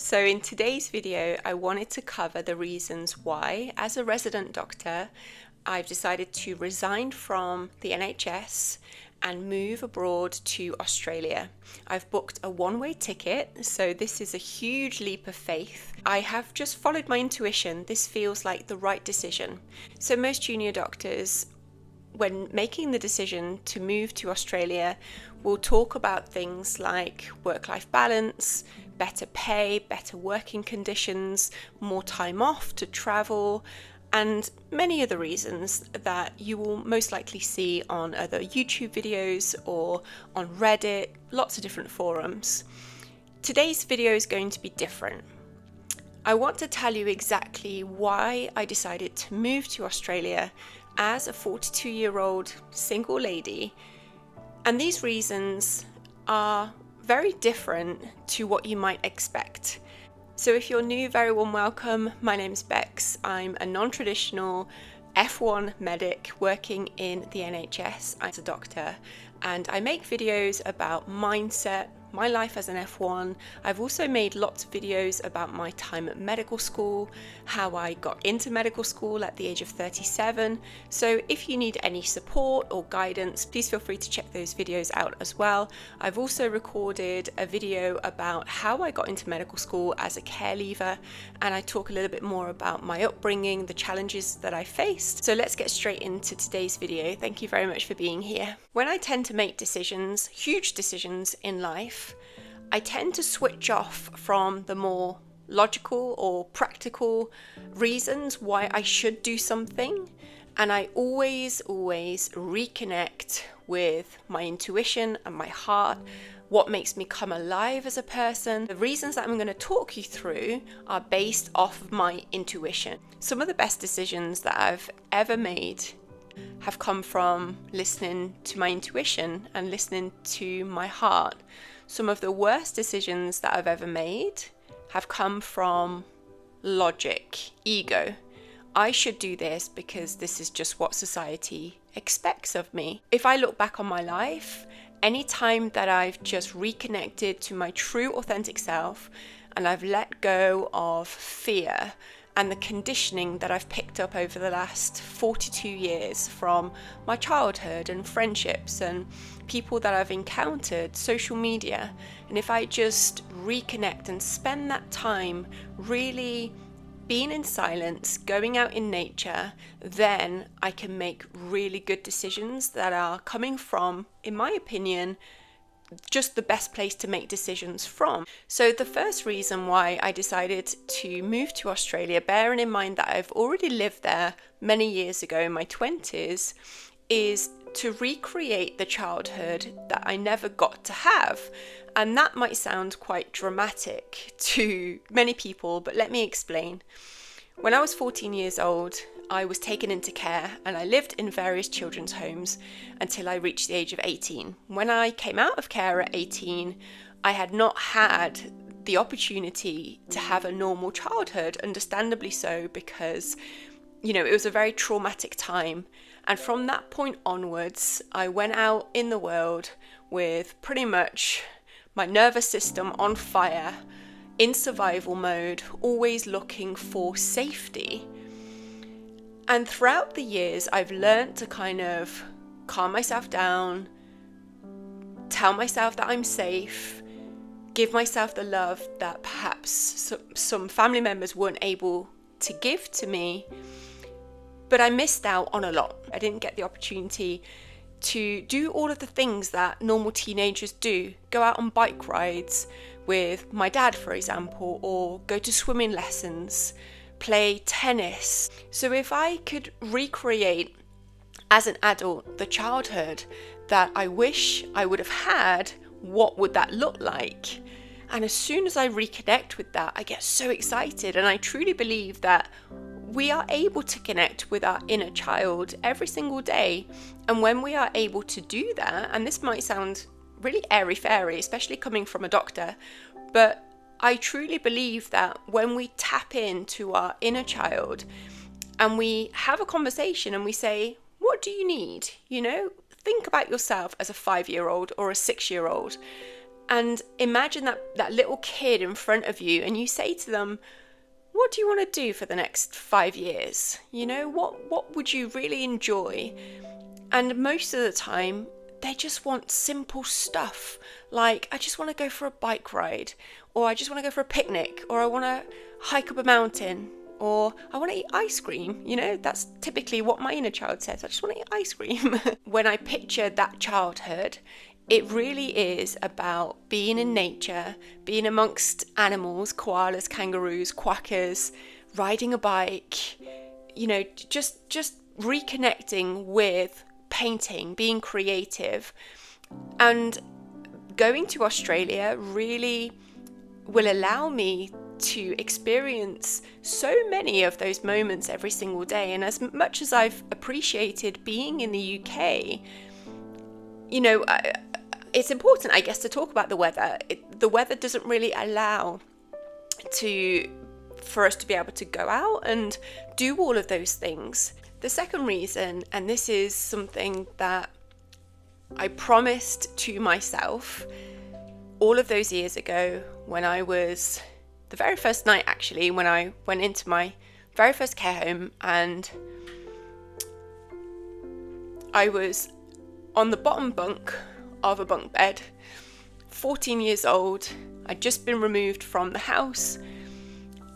So in today's video, I wanted to cover the reasons why, as a resident doctor, I've decided to resign from the NHS and move abroad to Australia. I've booked a one-way ticket, so this is a huge leap of faith. I have just followed my intuition. This feels like the right decision. So most junior doctors, when making the decision to move to Australia, will talk about things like work-life balance, better pay, better working conditions, more time off to travel, and many other reasons that you will most likely see on other YouTube videos or on Reddit, lots of different forums. Today's video is going to be different. I want to tell you exactly why I decided to move to Australia as a 42-year-old single lady, and these reasons are very different to what you might expect. So if you're new, very warm welcome. My name's Becs. I'm a non-traditional F1 medic working in the NHS as a doctor, and I make videos about mindset, my life as an F1. I've also made lots of videos about my time at medical school, how I got into medical school at the age of 37. So if you need any support or guidance, please feel free to check those videos out as well. I've also recorded a video about how I got into medical school as a care leaver, and I talk a little bit more about my upbringing, the challenges that I faced. So let's get straight into today's video. Thank you very much for being here. When I tend to make decisions, huge decisions in life, I tend to switch off from the more logical or practical reasons why I should do something, and I always reconnect with my intuition and my heart, what makes me come alive as a person. The reasons that I'm going to talk you through are based off of my intuition. Some of the best decisions that I've ever made have come from listening to my intuition and listening to my heart. Some of the worst decisions that I've ever made have come from logic, ego. I should do this because this is just what society expects of me. If I look back on my life, any time that I've just reconnected to my true authentic self and I've let go of fear and the conditioning that I've picked up over the last 42 years from my childhood and friendships and people that I've encountered, social media, and if I just reconnect and spend that time really being in silence, going out in nature, then I can make really good decisions that are coming from, in my opinion, just the best place to make decisions from. So the first reason why I decided to move to Australia, bearing in mind that I've already lived there many years ago in my 20s, is to recreate the childhood that I never got to have. And that might sound quite dramatic to many people, but let me explain. When I was 14 years old, I was taken into care and I lived in various children's homes until I reached the age of 18. When I came out of care at 18, I had not had the opportunity to have a normal childhood, understandably so, because, it was a very traumatic time. And from that point onwards, I went out in the world with pretty much my nervous system on fire, in survival mode, always looking for safety. And throughout the years, I've learned to kind of calm myself down, tell myself that I'm safe, give myself the love that perhaps some family members weren't able to give to me. But I missed out on a lot. I didn't get the opportunity to do all of the things that normal teenagers do. Go out on bike rides with my dad, for example, or go to swimming lessons, play tennis. So if I could recreate as an adult the childhood that I wish I would have had, what would that look like? And as soon as I reconnect with that, I get so excited, and I truly believe that we are able to connect with our inner child every single day. And when we are able to do that, and this might sound really airy-fairy, especially coming from a doctor, but I truly believe that when we tap into our inner child and we have a conversation and we say, what do you need? Think about yourself as a 5-year-old or a 6-year-old. And imagine that little kid in front of you, and you say to them, what do you want to do for the next 5 years? What would you really enjoy? And most of the time, they just want simple stuff. Like, I just want to go for a bike ride, or I just want to go for a picnic, or I want to hike up a mountain, or I want to eat ice cream. That's typically what my inner child says. I just want to eat ice cream. When I picture that childhood, it really is about being in nature, being amongst animals, koalas, kangaroos, quackers, riding a bike, just reconnecting with painting, being creative. And going to Australia really will allow me to experience so many of those moments every single day. And as much as I've appreciated being in the UK, it's important, I guess, to talk about the weather. The weather doesn't really allow for us to be able to go out and do all of those things. The second reason, and this is something that I promised to myself all of those years ago, when I was the very first night, actually, when I went into my very first care home, and I was on the bottom bunk of a bunk bed, 14 years old. I'd just been removed from the house,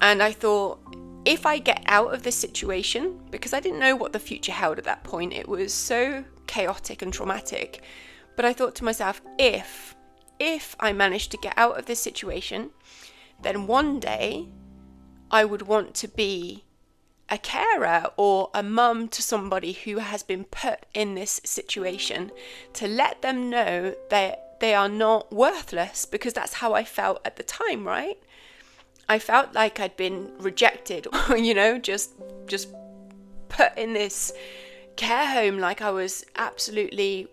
and I thought, if I get out of this situation, because I didn't know what the future held at that point, it was so chaotic and traumatic, but I thought to myself, if I manage to get out of this situation, then one day I would want to be a carer or a mum to somebody who has been put in this situation, to let them know that they are not worthless, because that's how I felt at the time, right? I felt like I'd been rejected, just put in this care home like I was absolutely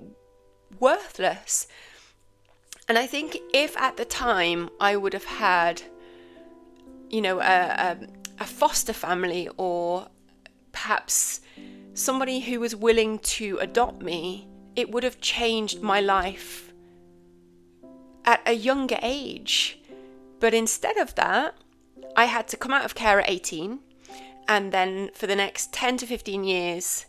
worthless. And I think if at the time I would have had, a foster family, or perhaps somebody who was willing to adopt me, it would have changed my life at a younger age. But instead of that, I had to come out of care at 18, and then for the next 10 to 15 years,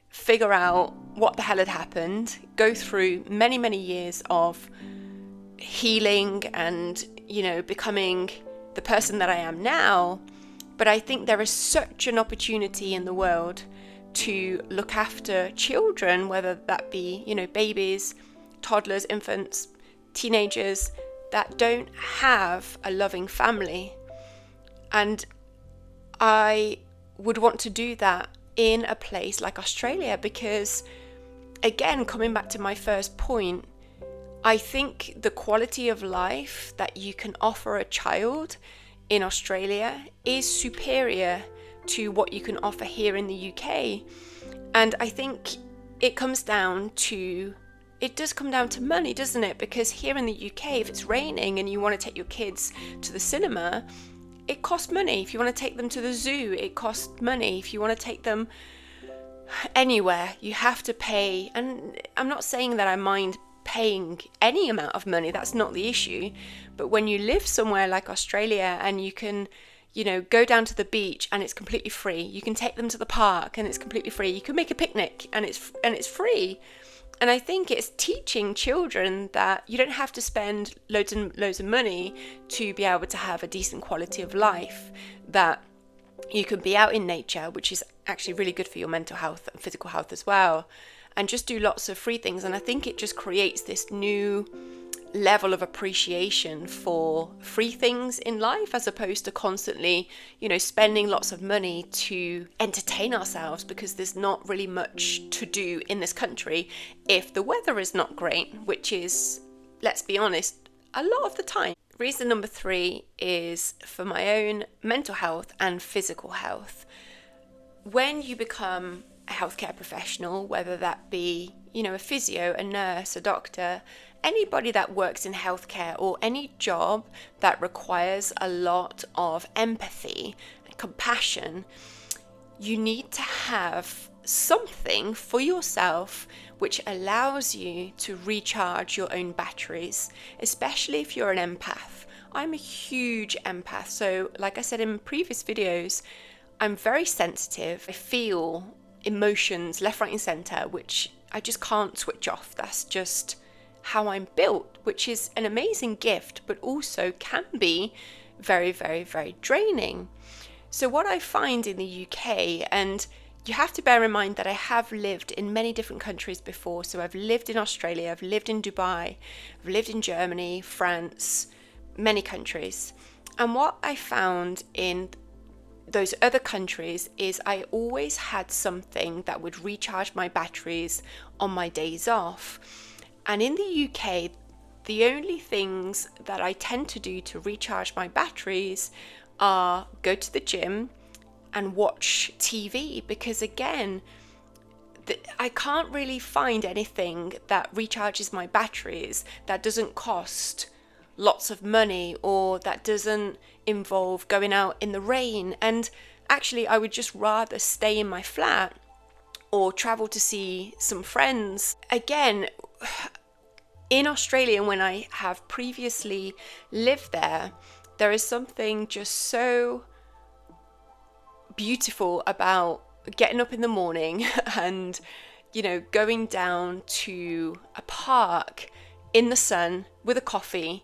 figure out what the hell had happened, go through many, many years of healing and, becoming the person that I am now. But I think there is such an opportunity in the world to look after children, whether that be, babies, toddlers, infants, teenagers that don't have a loving family. And I would want to do that in a place like Australia, because, again, coming back to my first point, I think the quality of life that you can offer a child in Australia is superior to what you can offer here in the UK. And I think it does come down to money, doesn't it? Because here in the UK, if it's raining and you want to take your kids to the cinema, it costs money. If you want to take them to the zoo, it costs money. If you want to take them anywhere, you have to pay. And I'm not saying that I mind paying any amount of money, that's not the issue. But when you live somewhere like Australia and you can, go down to the beach and it's completely free. You can take them to the park and it's completely free. You can make a picnic and it's free. And I think it's teaching children that you don't have to spend loads and loads of money to be able to have a decent quality of life, that you can be out in nature, which is actually really good for your mental health and physical health as well, and just do lots of free things. And I think it just creates this new level of appreciation for free things in life, as opposed to constantly, spending lots of money to entertain ourselves, because there's not really much to do in this country if the weather is not great, which is, let's be honest, a lot of the time. Reason number 3 is for my own mental health and physical health. When you become a healthcare professional, whether that be, a physio, a nurse, a doctor, anybody that works in healthcare, or any job that requires a lot of empathy and compassion, you need to have something for yourself which allows you to recharge your own batteries, especially if you're an empath. I'm a huge empath, so like I said in previous videos, I'm very sensitive. I feel emotions left, right and center, which I just can't switch off. That's just how I'm built, which is an amazing gift, but also can be very, very, very draining. So what I find in the UK, and you have to bear in mind that I have lived in many different countries before. So I've lived in Australia, I've lived in Dubai, I've lived in Germany, France, many countries. And what I found in those other countries is I always had something that would recharge my batteries on my days off. And in the UK, the only things that I tend to do to recharge my batteries are go to the gym and watch TV, because again, I can't really find anything that recharges my batteries that doesn't cost lots of money or that doesn't involve going out in the rain. And actually, I would just rather stay in my flat or travel to see some friends. Again, in Australia, when I have previously lived there, there is something just so beautiful about getting up in the morning and, going down to a park in the sun with a coffee,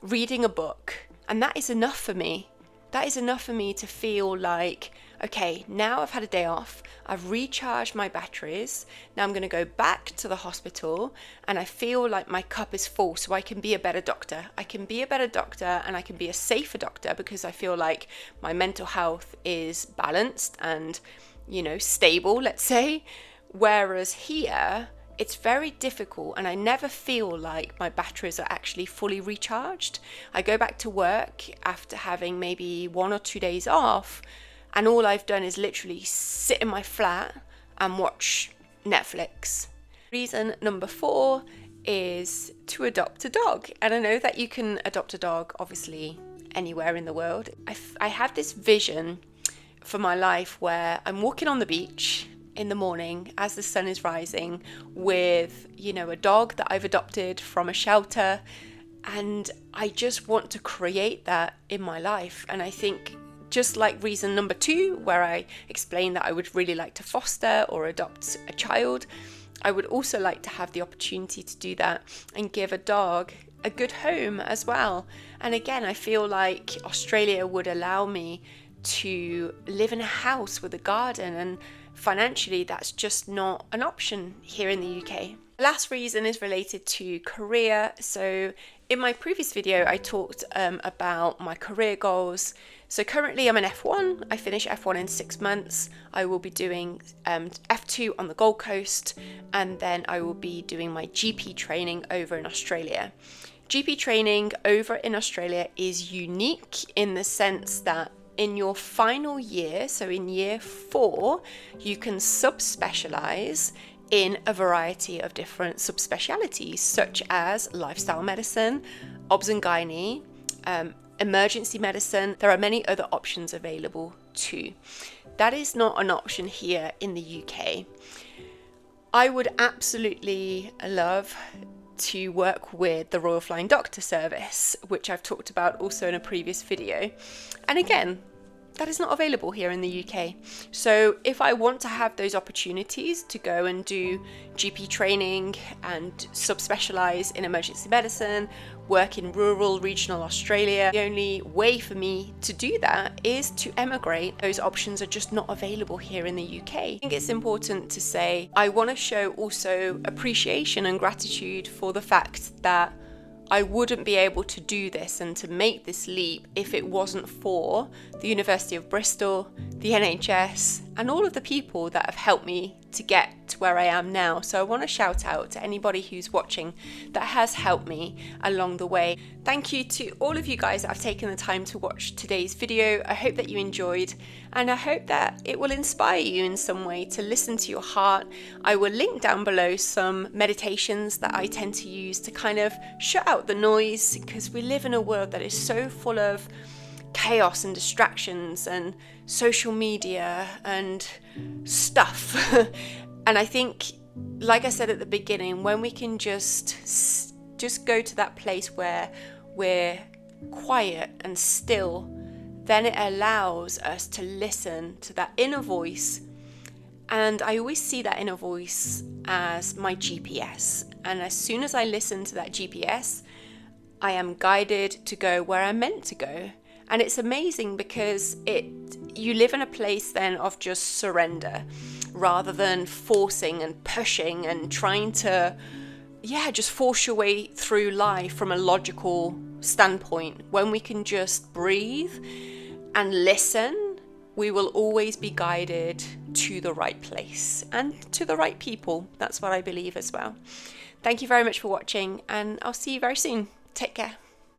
reading a book. And that is enough for me. That is enough for me to feel like, okay, now I've had a day off, I've recharged my batteries, now I'm going to go back to the hospital and I feel like my cup is full so I can be a better doctor. I can be a better doctor and I can be a safer doctor because I feel like my mental health is balanced and, stable, let's say. Whereas here, it's very difficult and I never feel like my batteries are actually fully recharged. I go back to work after having maybe 1 or 2 days off, and all I've done is literally sit in my flat and watch Netflix. Reason number 4 is to adopt a dog. And I know that you can adopt a dog obviously anywhere in the world. I have this vision for my life where I'm walking on the beach in the morning as the sun is rising with, a dog that I've adopted from a shelter. And I just want to create that in my life. And I think just like reason number 2, where I explained that I would really like to foster or adopt a child, I would also like to have the opportunity to do that and give a dog a good home as well. And again, I feel like Australia would allow me to live in a house with a garden, and financially that's just not an option here in the UK. The last reason is related to career. So in my previous video I talked about my career goals. So currently I'm an F1. I finish F1 in 6 months. I will be doing F2 on the Gold Coast, and then I will be doing my GP training over in Australia. GP training over in Australia is unique in the sense that in your final year, so in year 4, you can subspecialize in a variety of different subspecialties, such as lifestyle medicine, obs and gynae, emergency medicine. There are many other options available too. That is not an option here in the UK. I would absolutely love to work with the Royal Flying Doctor Service, which I've talked about also in a previous video. And again, that is not available here in the UK. So if I want to have those opportunities to go and do GP training and subspecialize in emergency medicine, work in rural regional Australia, the only way for me to do that is to emigrate. Those options are just not available here in the UK. I think it's important to say I want to show also appreciation and gratitude for the fact that I wouldn't be able to do this and to make this leap if it wasn't for the University of Bristol, the NHS, and all of the people that have helped me to get to where I am now. So I want to shout out to anybody who's watching that has helped me along the way. Thank you to all of you guys that have taken the time to watch today's video. I hope that you enjoyed, and I hope that it will inspire you in some way to listen to your heart. I will link down below some meditations that I tend to use to kind of shut out the noise, because we live in a world that is so full of chaos and distractions and social media and stuff. And I think, like I said at the beginning, when we can just go to that place where we're quiet and still, then it allows us to listen to that inner voice. And I always see that inner voice as my GPS. And as soon as I listen to that GPS, I am guided to go where I'm meant to go. And it's amazing because you live in a place then of just surrender, rather than forcing and pushing and trying to, just force your way through life from a logical standpoint. When we can just breathe and listen, we will always be guided to the right place and to the right people. That's what I believe as well. Thank you very much for watching, and I'll see you very soon. Take care.